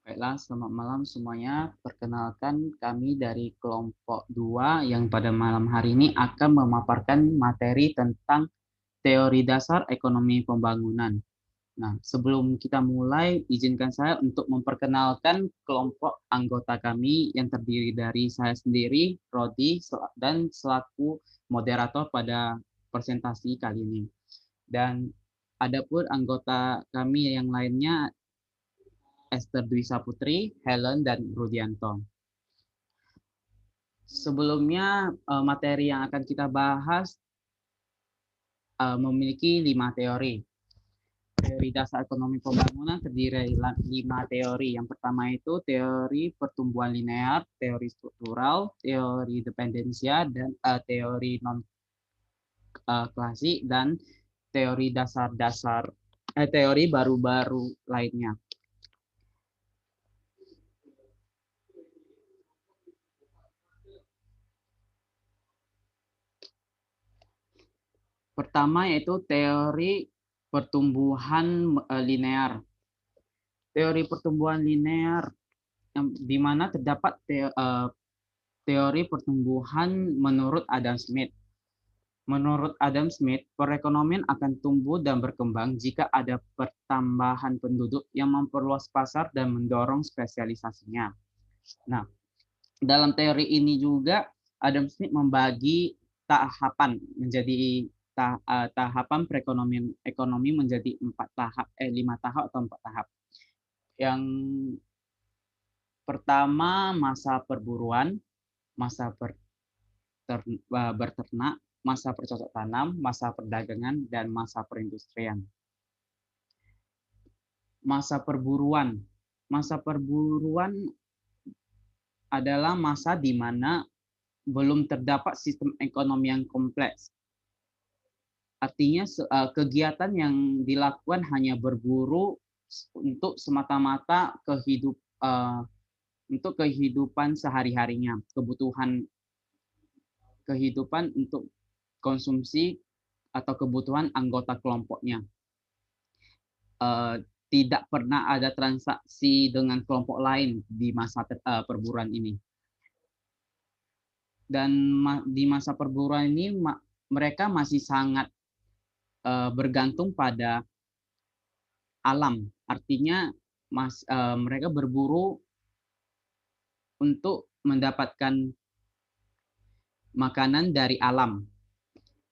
Baiklah, selamat malam semuanya. Perkenalkan kami dari kelompok 2 yang pada malam hari ini akan memaparkan materi tentang teori dasar ekonomi pembangunan. Nah, sebelum kita mulai, izinkan saya untuk memperkenalkan kelompok anggota kami yang terdiri dari saya sendiri, Rodi, dan selaku moderator pada presentasi kali ini. Dan adapun anggota kami yang lainnya Esther Dwi Saputri, Helen, dan Rudianto. Sebelumnya, materi yang akan kita bahas memiliki 5 teori. Teori dasar ekonomi pembangunan terdiri dari 5 teori. Yang pertama itu teori pertumbuhan linear, teori struktural, teori dependensia, dan teori non klasik, dan teori dasar-dasar teori baru-baru lainnya. Pertama yaitu teori pertumbuhan linear. Teori pertumbuhan linear yang di mana terdapat teori pertumbuhan menurut Adam Smith. Menurut Adam Smith, perekonomian akan tumbuh dan berkembang jika ada pertambahan penduduk yang memperluas pasar dan mendorong spesialisasinya. Nah, dalam teori ini juga Adam Smith membagi tahapan menjadi tahapan perekonomian ekonomi menjadi 5 tahap atau 4 tahap. Yang pertama masa perburuan, masa berternak, masa bercocok tanam, masa perdagangan, dan masa perindustrian. Masa perburuan. Masa perburuan adalah masa di mana belum terdapat sistem ekonomi yang kompleks. Artinya kegiatan yang dilakukan hanya berburu untuk semata-mata untuk kehidupan sehari-harinya, kehidupan untuk konsumsi atau kebutuhan anggota kelompoknya. Tidak pernah ada transaksi dengan kelompok lain di masa perburuan ini. Dan di masa perburuan ini mereka masih sangat bergantung pada alam. Artinya mereka berburu untuk mendapatkan makanan dari alam.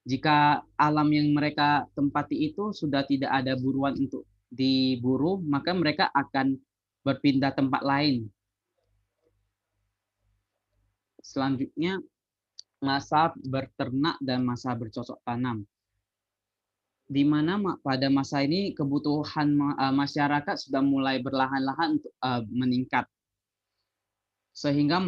Jika alam yang mereka tempati itu sudah tidak ada buruan untuk diburu, maka mereka akan berpindah tempat lain. Selanjutnya, masa berternak dan masa bercocok tanam. Di mana pada masa ini kebutuhan masyarakat sudah mulai berlahan-lahan untuk meningkat. Sehingga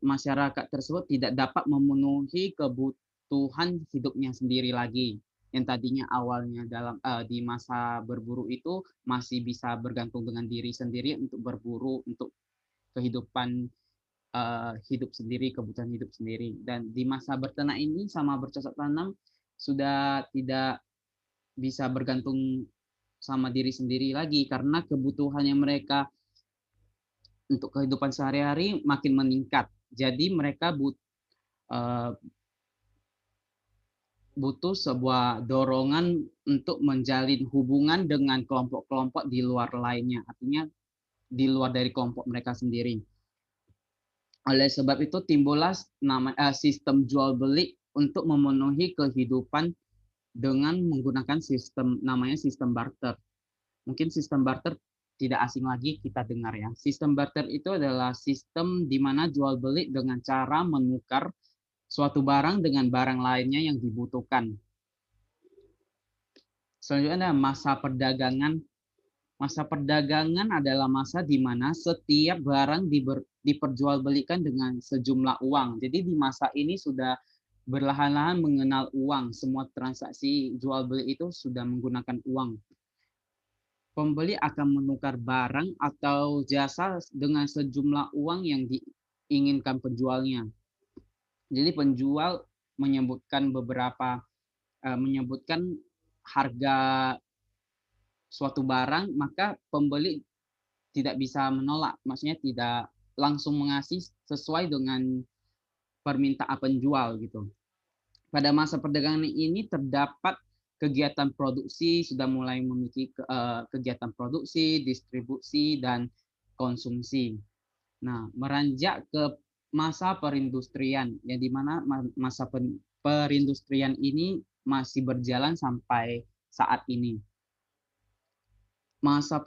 masyarakat tersebut tidak dapat memenuhi kebutuhan hidupnya sendiri lagi. Yang tadinya awalnya di masa berburu itu masih bisa bergantung dengan diri sendiri untuk berburu untuk kehidupan hidup sendiri, kebutuhan hidup sendiri. Dan di masa berternak ini sama bercocok tanam sudah tidak bisa bergantung sama diri sendiri lagi karena kebutuhan yang mereka untuk kehidupan sehari-hari makin meningkat. Jadi mereka butuh sebuah dorongan untuk menjalin hubungan dengan kelompok-kelompok di luar lainnya, artinya di luar dari kelompok mereka sendiri. Oleh sebab itu timbullah sistem jual beli untuk memenuhi kehidupan dengan menggunakan namanya sistem barter. Mungkin sistem barter tidak asing lagi kita dengar ya. Sistem barter itu adalah sistem di mana jual beli dengan cara menukar suatu barang dengan barang lainnya yang dibutuhkan. Selanjutnya ada masa perdagangan. Masa perdagangan adalah masa di mana setiap barang diperjualbelikan dengan sejumlah uang. Jadi di masa ini sudah berlahan-lahan mengenal uang. Semua transaksi jual beli itu sudah menggunakan uang. Pembeli akan menukar barang atau jasa dengan sejumlah uang yang diinginkan penjualnya. Jadi penjual menyebutkan harga suatu barang, maka pembeli tidak bisa menolak, maksudnya tidak langsung mengasih sesuai dengan permintaan penjual gitu. Pada masa perdagangan ini terdapat kegiatan produksi, sudah mulai memiliki kegiatan produksi, distribusi, dan konsumsi. Nah, meranjak ke masa perindustrian, yang di mana masa perindustrian ini masih berjalan sampai saat ini. Masa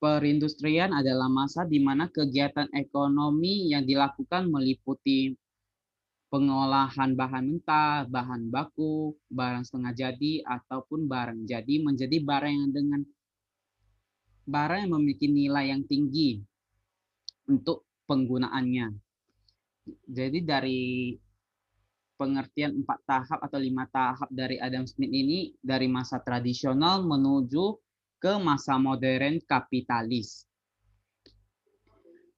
perindustrian adalah masa di mana kegiatan ekonomi yang dilakukan meliputi pengolahan bahan mentah, bahan baku, barang setengah jadi, ataupun barang jadi menjadi barang yang memiliki nilai yang tinggi untuk penggunaannya. Jadi dari pengertian 4 tahap atau 5 tahap dari Adam Smith ini, dari masa tradisional menuju ke masa modern kapitalis.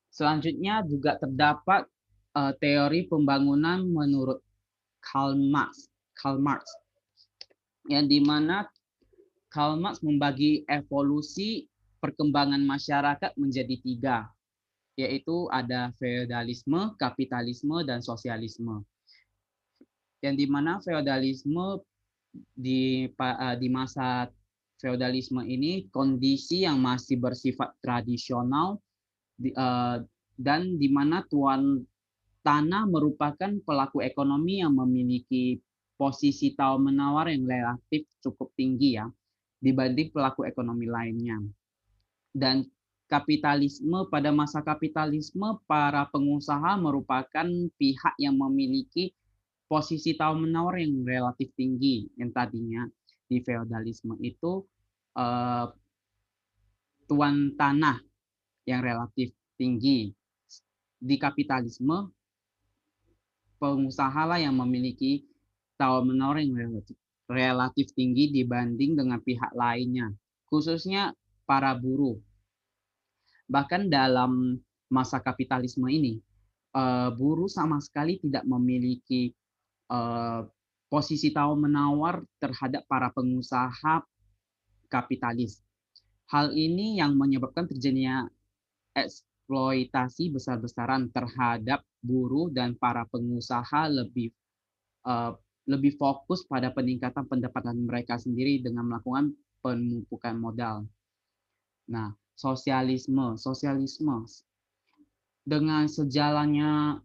Selanjutnya juga terdapat teori pembangunan menurut Karl Marx, yang dimana Karl Marx membagi evolusi perkembangan masyarakat menjadi 3, yaitu ada feodalisme, kapitalisme, dan sosialisme. Yang dimana feodalisme di masa feodalisme ini kondisi yang masih bersifat tradisional dan di mana tuan tanah merupakan pelaku ekonomi yang memiliki posisi tawar-menawar yang relatif cukup tinggi ya dibanding pelaku ekonomi lainnya. Dan kapitalisme, pada masa kapitalisme para pengusaha merupakan pihak yang memiliki posisi tawar-menawar yang relatif tinggi, yang tadinya di feodalisme itu tuan tanah yang relatif tinggi. Di kapitalisme pengusaha lah yang memiliki tawar-menawar yang relatif tinggi dibanding dengan pihak lainnya, khususnya para buruh. Bahkan dalam masa kapitalisme ini, buruh sama sekali tidak memiliki posisi tawar-menawar terhadap para pengusaha kapitalis. Hal ini yang menyebabkan terjadinya eksploitasi besar-besaran terhadap buruh, dan para pengusaha lebih fokus pada peningkatan pendapatan mereka sendiri dengan melakukan penumpukan modal. Nah, sosialisme dengan sejalannya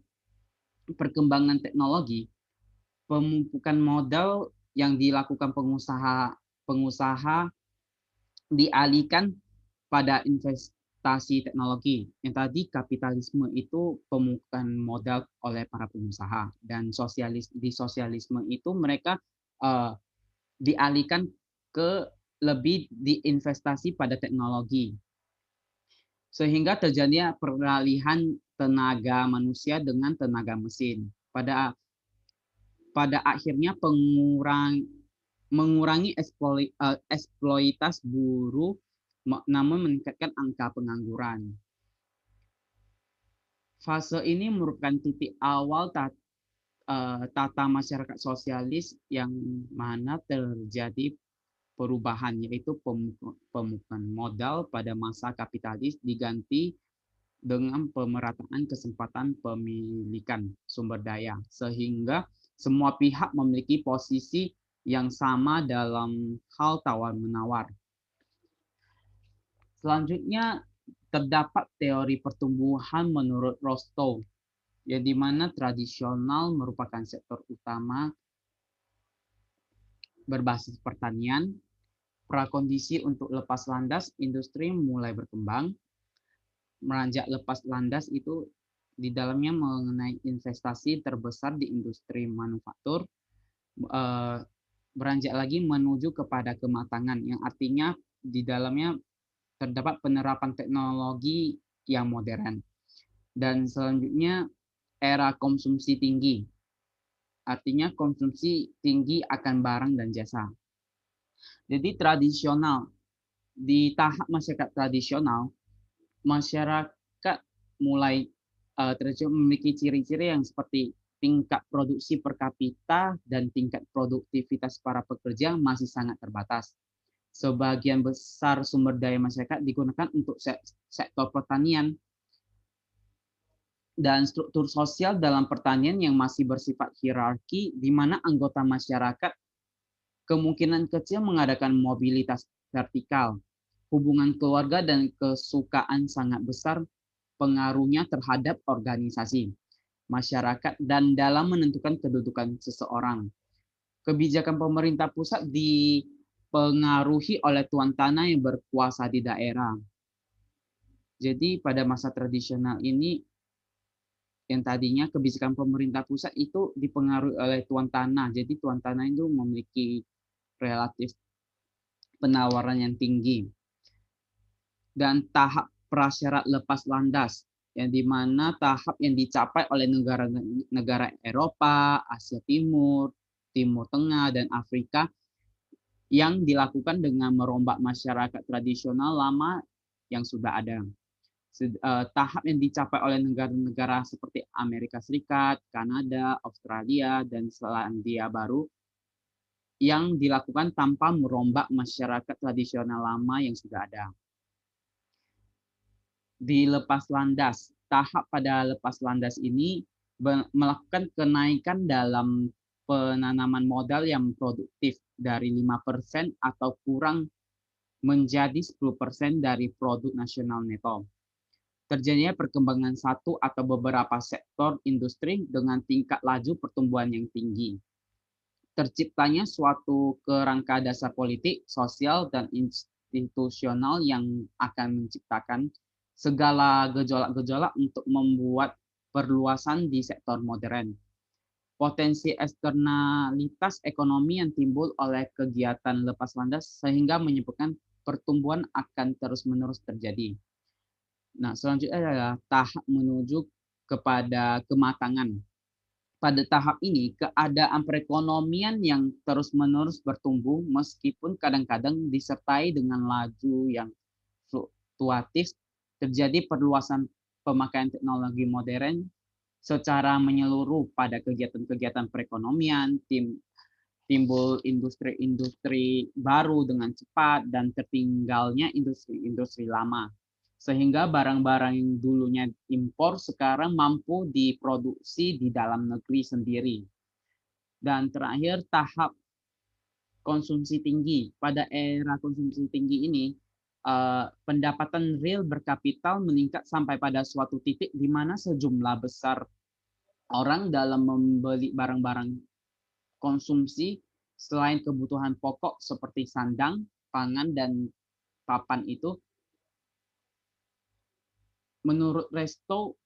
perkembangan teknologi, pemumpukan modal yang dilakukan pengusaha dialihkan pada investasi teknologi. Yang tadi kapitalisme itu pemumpukan modal oleh para pengusaha, dan di sosialisme itu mereka dialihkan ke lebih diinvestasi pada teknologi. Sehingga terjadinya peralihan tenaga manusia dengan tenaga mesin. Pada akhirnya mengurangi eksploitasi buruh, namun meningkatkan angka pengangguran. Fase ini merupakan titik awal tata masyarakat sosialis yang mana terjadi perubahan, yaitu pemupukan modal pada masa kapitalis diganti dengan pemerataan kesempatan pemilikan sumber daya, sehingga semua pihak memiliki posisi yang sama dalam hal tawar-menawar. Selanjutnya terdapat teori pertumbuhan menurut Rostow, yang dimana tradisional merupakan sektor utama berbasis pertanian. Prakondisi untuk lepas landas, industri mulai berkembang. Meranjak lepas landas itu di dalamnya mengenai investasi terbesar di industri manufaktur. Beranjak lagi menuju kepada kematangan, yang artinya di dalamnya terdapat penerapan teknologi yang modern. Dan selanjutnya era konsumsi tinggi, artinya konsumsi tinggi akan barang dan jasa. Jadi tradisional, di tahap masyarakat tradisional, masyarakat mulai memiliki ciri-ciri yang seperti tingkat produksi per kapita dan tingkat produktivitas para pekerja masih sangat terbatas. Sebagian besar sumber daya masyarakat digunakan untuk sektor pertanian, dan struktur sosial dalam pertanian yang masih bersifat hierarki, di mana anggota masyarakat kemungkinan kecil mengadakan mobilitas vertikal. Hubungan keluarga dan kesukaan sangat besar pengaruhnya terhadap organisasi, masyarakat, dan dalam menentukan kedudukan seseorang. Kebijakan pemerintah pusat dipengaruhi oleh tuan tanah yang berkuasa di daerah. Jadi pada masa tradisional ini, yang tadinya kebijakan pemerintah pusat itu dipengaruhi oleh tuan tanah. Jadi tuan tanah itu memiliki relatif penawaran yang tinggi. Dan tahap prasyarat lepas landas, yang dimana tahap yang dicapai oleh negara Eropa, Asia Timur, Timur Tengah, dan Afrika yang dilakukan dengan merombak masyarakat tradisional lama yang sudah ada. Tahap yang dicapai oleh negara-negara seperti Amerika Serikat, Kanada, Australia, dan Selandia Baru yang dilakukan tanpa merombak masyarakat tradisional lama yang sudah ada. Di lepas landas, tahap pada lepas landas ini melakukan kenaikan dalam penanaman modal yang produktif dari 5% atau kurang menjadi 10% dari produk nasional neto. Terjadinya perkembangan satu atau beberapa sektor industri dengan tingkat laju pertumbuhan yang tinggi. Terciptanya suatu kerangka dasar politik, sosial, dan institusional yang akan menciptakan segala gejolak-gejolak untuk membuat perluasan di sektor modern. Potensi eksternalitas ekonomi yang timbul oleh kegiatan lepas landas sehingga menyebabkan pertumbuhan akan terus-menerus terjadi. Nah, selanjutnya adalah tahap menuju kepada kematangan. Pada tahap ini, keadaan perekonomian yang terus-menerus bertumbuh meskipun kadang-kadang disertai dengan laju yang fluktuatif, terjadi perluasan pemakaian teknologi modern secara menyeluruh pada kegiatan-kegiatan perekonomian, timbul industri-industri baru dengan cepat, dan tertinggalnya industri-industri lama. Sehingga barang-barang yang dulunya impor sekarang mampu diproduksi di dalam negeri sendiri. Dan terakhir, tahap konsumsi tinggi. Pada era konsumsi tinggi ini, pendapatan real berkapital meningkat sampai pada suatu titik di mana sejumlah besar orang dalam membeli barang-barang konsumsi selain kebutuhan pokok seperti sandang, pangan, dan papan itu, menurut Resto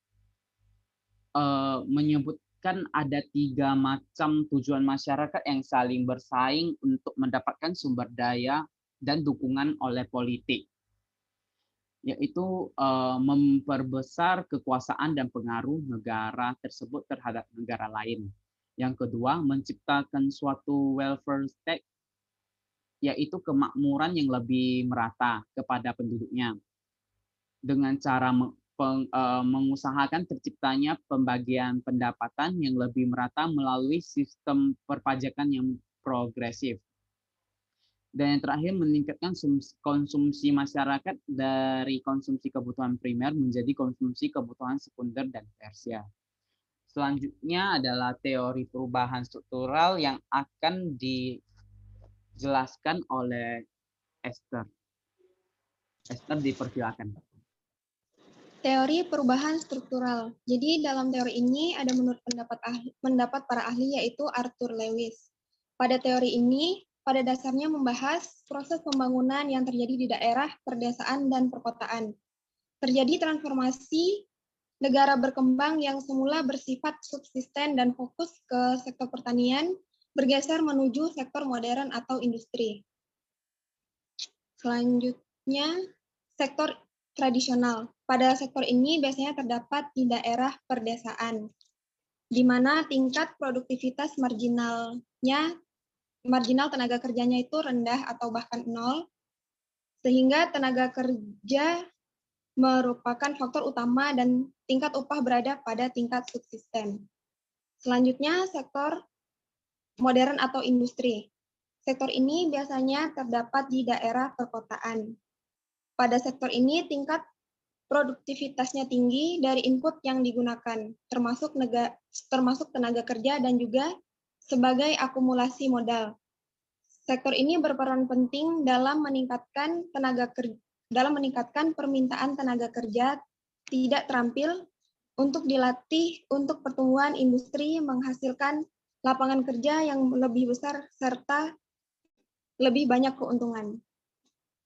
menyebutkan ada 3 macam tujuan masyarakat yang saling bersaing untuk mendapatkan sumber daya dan dukungan oleh politik, yaitu memperbesar kekuasaan dan pengaruh negara tersebut terhadap negara lain. Yang kedua, menciptakan suatu welfare state, yaitu kemakmuran yang lebih merata kepada penduduknya, dengan cara mengusahakan terciptanya pembagian pendapatan yang lebih merata melalui sistem perpajakan yang progresif. Dan yang terakhir, meningkatkan konsumsi masyarakat dari konsumsi kebutuhan primer menjadi konsumsi kebutuhan sekunder dan tersier. Selanjutnya adalah teori perubahan struktural yang akan dijelaskan oleh Esther. Esther, dipersilakan. Teori perubahan struktural. Jadi dalam teori ini ada menurut pendapat para ahli yaitu Arthur Lewis. Pada teori ini, pada dasarnya membahas proses pembangunan yang terjadi di daerah, perdesaan, dan perkotaan. Terjadi transformasi negara berkembang yang semula bersifat subsisten dan fokus ke sektor pertanian, bergeser menuju sektor modern atau industri. Selanjutnya, sektor tradisional. Pada sektor ini biasanya terdapat di daerah perdesaan, di mana tingkat produktivitas marginal tenaga kerjanya itu rendah atau bahkan nol, sehingga tenaga kerja merupakan faktor utama dan tingkat upah berada pada tingkat subsisten. Selanjutnya, sektor modern atau industri. Sektor ini biasanya terdapat di daerah perkotaan. Pada sektor ini tingkat produktivitasnya tinggi dari input yang digunakan, termasuk tenaga kerja dan juga sebagai akumulasi modal. Sektor ini berperan penting dalam meningkatkan permintaan tenaga kerja tidak terampil untuk dilatih untuk pertumbuhan industri menghasilkan lapangan kerja yang lebih besar serta lebih banyak keuntungan.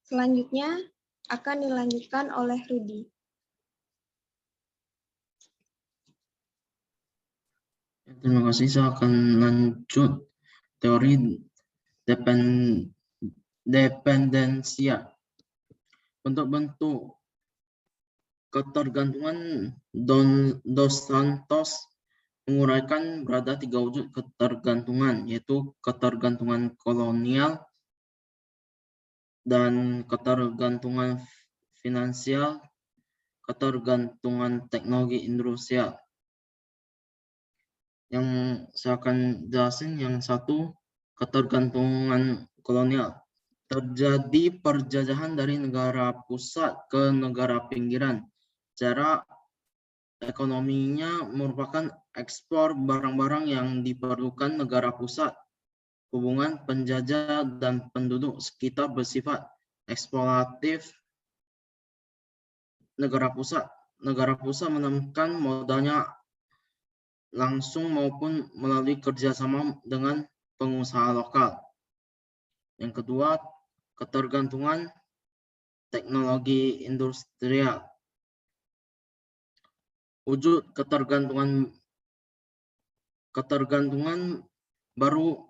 Selanjutnya akan dilanjutkan oleh Rudi. Terima kasih. Saya akan lanjut teori dependensia. Untuk bentuk ketergantungan, Dos Santos menguraikan berada 3 wujud ketergantungan, yaitu ketergantungan kolonial dan ketergantungan finansial, ketergantungan teknologi industrial. Yang saya akan jelasin yang satu, ketergantungan kolonial. Terjadi perjajahan dari negara pusat ke negara pinggiran. Cara ekonominya merupakan ekspor barang-barang yang diperlukan negara pusat. Hubungan penjajah dan penduduk sekitar bersifat eksploratif negara pusat. Negara pusat menemukan modalnya langsung maupun melalui kerjasama dengan pengusaha lokal. Yang kedua, ketergantungan teknologi industrial. Wujud ketergantungan baru,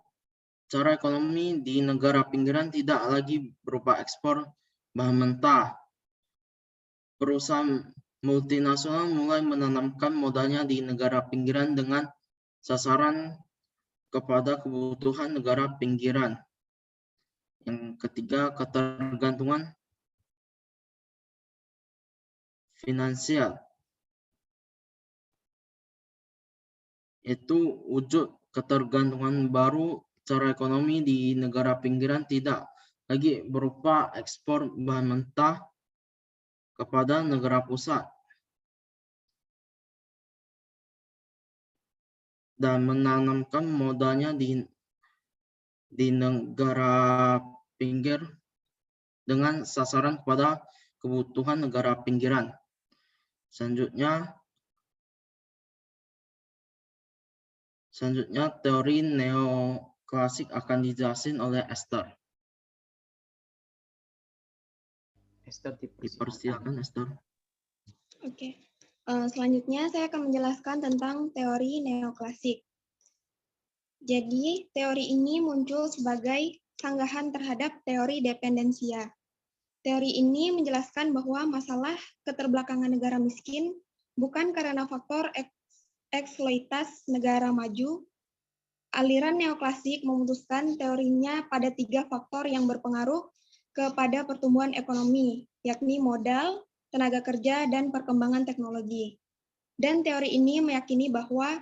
cara ekonomi di negara pinggiran tidak lagi berupa ekspor bahan mentah. Perusahaan multinasional mulai menanamkan modalnya di negara pinggiran dengan sasaran kepada kebutuhan negara pinggiran. Yang ketiga, ketergantungan finansial. Itu wujud ketergantungan baru, cara ekonomi di negara pinggiran tidak lagi berupa ekspor bahan mentah kepada negara pusat dan menanamkan modalnya di negara pinggir dengan sasaran kepada kebutuhan negara pinggiran. Selanjutnya teori neoklasik akan dijelasin oleh Esther. Esther, Dipersilakan Esther. Oke. Selanjutnya saya akan menjelaskan tentang teori neoklasik. Jadi, teori ini muncul sebagai sanggahan terhadap teori dependensia. Teori ini menjelaskan bahwa masalah keterbelakangan negara miskin bukan karena faktor eksploitas negara maju. Aliran neoklasik memutuskan teorinya pada 3 faktor yang berpengaruh kepada pertumbuhan ekonomi, yakni modal, tenaga kerja, dan perkembangan teknologi. Dan teori ini meyakini bahwa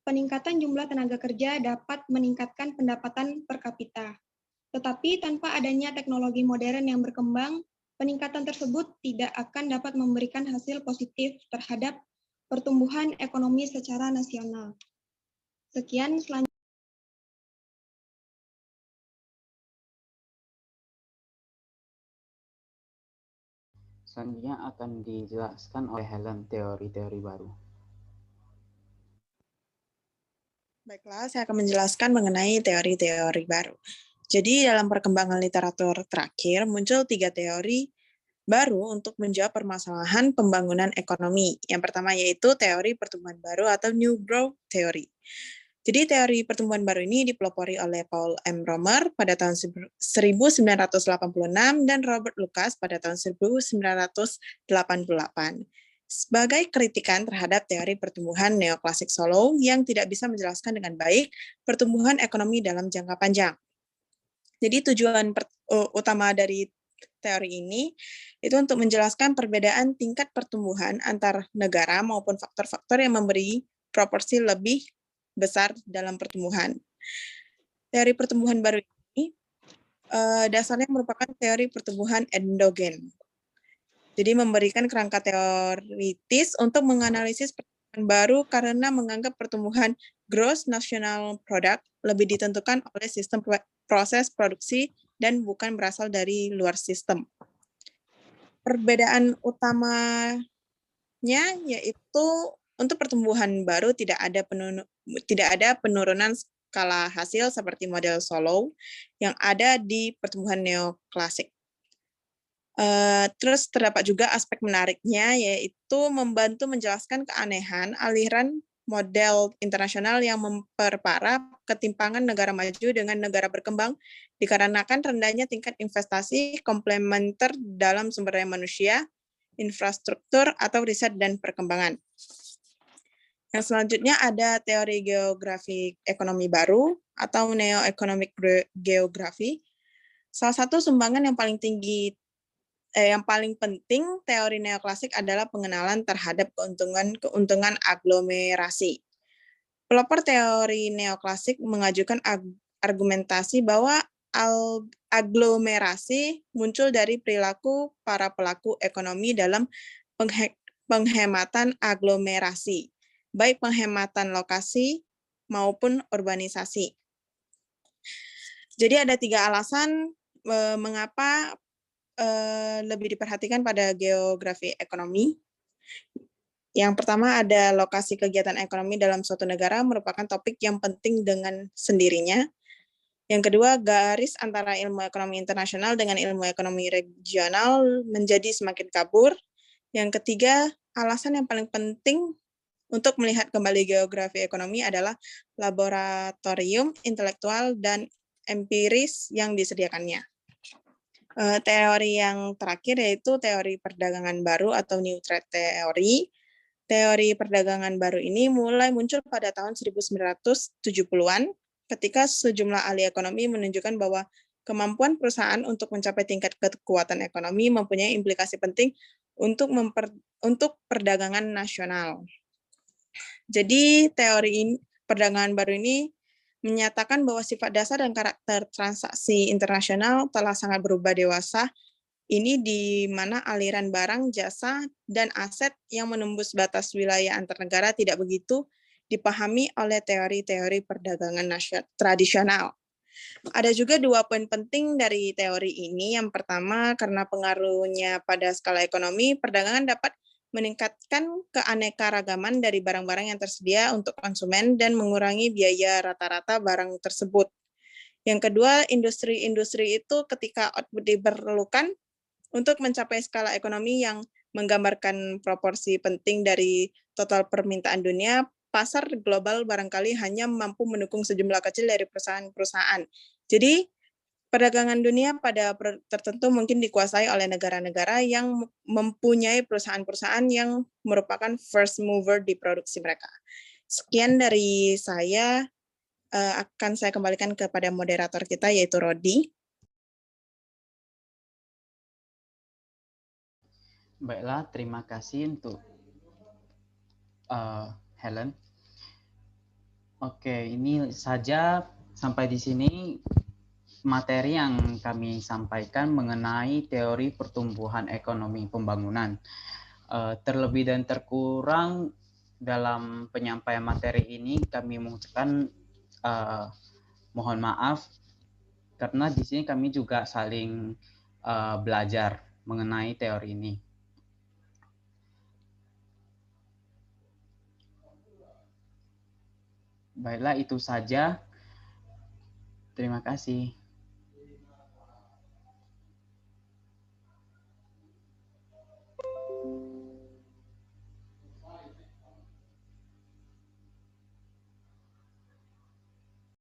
peningkatan jumlah tenaga kerja dapat meningkatkan pendapatan per kapita. Tetapi tanpa adanya teknologi modern yang berkembang, peningkatan tersebut tidak akan dapat memberikan hasil positif terhadap pertumbuhan ekonomi secara nasional. Sekian, selanjutnya. Selanjutnya akan dijelaskan oleh Helen teori-teori baru. Baiklah, saya akan menjelaskan mengenai teori-teori baru. Jadi dalam perkembangan literatur terakhir muncul 3 teori baru untuk menjawab permasalahan pembangunan ekonomi. Yang pertama yaitu teori pertumbuhan baru atau New Growth Theory. Jadi teori pertumbuhan baru ini dipelopori oleh Paul M. Romer pada tahun 1986 dan Robert Lucas pada tahun 1988 sebagai kritikan terhadap teori pertumbuhan neoklasik solo yang tidak bisa menjelaskan dengan baik pertumbuhan ekonomi dalam jangka panjang. Jadi tujuan utama dari teori ini itu untuk menjelaskan perbedaan tingkat pertumbuhan antar negara maupun faktor-faktor yang memberi proporsi lebih besar dalam pertumbuhan. Teori pertumbuhan baru dasarnya merupakan teori pertumbuhan endogen. Jadi memberikan kerangka teoritis untuk menganalisis pertumbuhan baru karena menganggap pertumbuhan gross national product lebih ditentukan oleh sistem proses produksi dan bukan berasal dari luar sistem. Perbedaan utamanya yaitu untuk pertumbuhan baru tidak ada penurunan skala hasil seperti model Solow yang ada di pertumbuhan neoklasik. Terus terdapat juga aspek menariknya yaitu membantu menjelaskan keanehan aliran model internasional yang memperparah ketimpangan negara maju dengan negara berkembang dikarenakan rendahnya tingkat investasi komplementer dalam sumber daya manusia, infrastruktur, atau riset dan perkembangan. Yang selanjutnya ada teori geografi ekonomi baru atau neo-economic geography. Salah satu sumbangan yang paling penting teori neoklasik adalah pengenalan terhadap keuntungan aglomerasi. Pelopor teori neoklasik mengajukan argumentasi bahwa aglomerasi muncul dari perilaku para pelaku ekonomi dalam penghematan aglomerasi, baik penghematan lokasi maupun urbanisasi. Jadi ada 3 alasan mengapa lebih diperhatikan pada geografi ekonomi. Yang pertama ada lokasi kegiatan ekonomi dalam suatu negara merupakan topik yang penting dengan sendirinya. Yang kedua, garis antara ilmu ekonomi internasional dengan ilmu ekonomi regional menjadi semakin kabur. Yang ketiga, alasan yang paling penting untuk melihat kembali geografi ekonomi adalah laboratorium intelektual dan empiris yang disediakannya. Teori yang terakhir yaitu teori perdagangan baru atau New Trade Theory. Teori perdagangan baru ini mulai muncul pada tahun 1970-an ketika sejumlah ahli ekonomi menunjukkan bahwa kemampuan perusahaan untuk mencapai tingkat kekuatan ekonomi mempunyai implikasi penting untuk perdagangan nasional. Jadi teori perdagangan baru ini menyatakan bahwa sifat dasar dan karakter transaksi internasional telah sangat berubah dewasa. Ini di mana aliran barang, jasa, dan aset yang menembus batas wilayah antar negara tidak begitu dipahami oleh teori-teori perdagangan tradisional. Ada juga 2 poin penting dari teori ini. Yang pertama, karena pengaruhnya pada skala ekonomi, perdagangan dapat meningkatkan keanekaragaman dari barang-barang yang tersedia untuk konsumen dan mengurangi biaya rata-rata barang tersebut. Yang kedua, industri-industri itu ketika output diperlukan untuk mencapai skala ekonomi yang menggambarkan proporsi penting dari total permintaan dunia, pasar global barangkali hanya mampu mendukung sejumlah kecil dari perusahaan-perusahaan. Jadi, perdagangan dunia pada tertentu mungkin dikuasai oleh negara-negara yang mempunyai perusahaan-perusahaan yang merupakan first mover di produksi mereka. Sekian dari saya, akan saya kembalikan kepada moderator kita yaitu Rodi. Baiklah, terima kasih untuk Helen. Oke, ini saja sampai di sini materi yang kami sampaikan mengenai teori pertumbuhan ekonomi pembangunan. Terlebih dan terkurang dalam penyampaian materi ini kami mengucapkan mohon maaf karena di sini kami juga saling belajar mengenai teori ini. Baiklah, itu saja. Terima kasih.